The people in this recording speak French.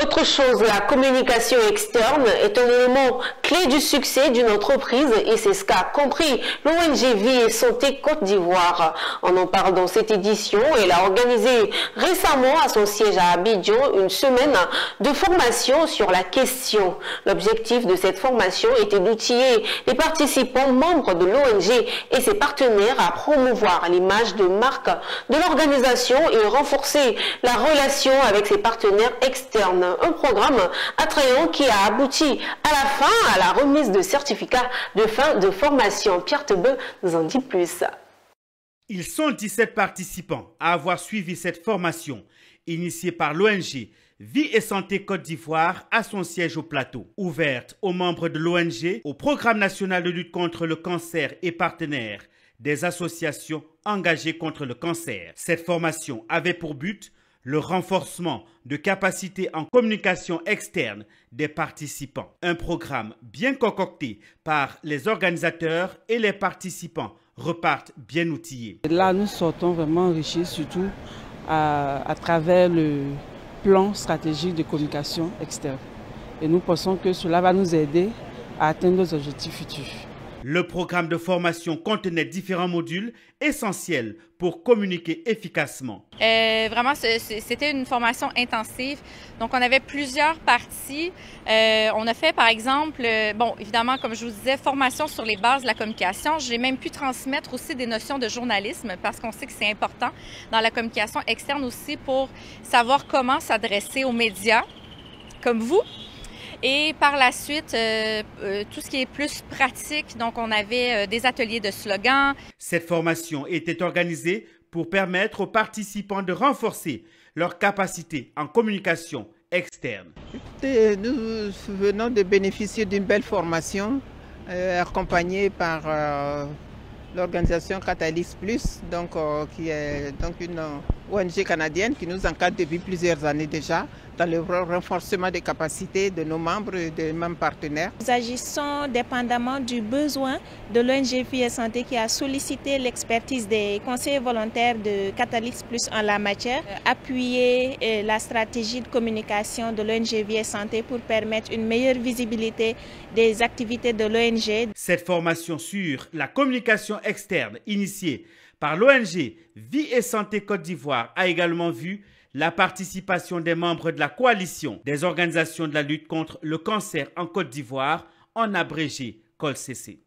Autre chose, la communication externe est un élément clé du succès d'une entreprise et c'est ce qu'a compris l'ONG Vie et Santé Côte d'Ivoire. On en parle dans cette édition. Elle a organisé récemment à son siège à Abidjan une semaine de formation sur la question. L'objectif de cette formation était d'outiller les participants membres de l'ONG et ses partenaires à promouvoir l'image de marque de l'organisation et renforcer la relation avec ses partenaires externes. Un programme attrayant qui a abouti à la fin à la remise de certificats de fin de formation. Pierre Tebeu nous en dit plus. Ils sont 17 participants à avoir suivi cette formation initiée par l'ONG Vie et Santé Côte d'Ivoire à son siège au Plateau. Ouverte aux membres de l'ONG, au Programme national de lutte contre le cancer et partenaires des associations engagées contre le cancer. Cette formation avait pour but le renforcement de capacités en communication externe des participants. Un programme bien concocté par les organisateurs et les participants repartent bien outillés. Là, nous sortons vraiment enrichis, surtout à travers le plan stratégique de communication externe. Et nous pensons que cela va nous aider à atteindre nos objectifs futurs. Le programme de formation contenait différents modules essentiels pour communiquer efficacement. Vraiment, c'était une formation intensive. Donc, on avait plusieurs parties. On a fait, par exemple, bon, évidemment, comme je vous disais, formation sur les bases de la communication. J'ai même pu transmettre aussi des notions de journalisme parce qu'on sait que c'est important dans la communication externe aussi pour savoir comment s'adresser aux médias comme vous. Et par la suite, tout ce qui est plus pratique, donc on avait des ateliers de slogans. Cette formation était organisée pour permettre aux participants de renforcer leurs capacités en communication externe. Nous venons de bénéficier d'une belle formation accompagnée par l'organisation Catalyst Plus, qui est une ONG canadienne qui nous encadre depuis plusieurs années déjà dans le renforcement des capacités de nos membres et des membres partenaires. Nous agissons dépendamment du besoin de l'ONG Vie et Santé qui a sollicité l'expertise des conseillers volontaires de Catalyst Plus en la matière, appuyer la stratégie de communication de l'ONG Vie et Santé pour permettre une meilleure visibilité des activités de l'ONG. Cette formation sur la communication externe initiée par l'ONG Vie et Santé Côte d'Ivoire a également vu la participation des membres de la coalition des organisations de la lutte contre le cancer en Côte d'Ivoire, en abrégé COLCC.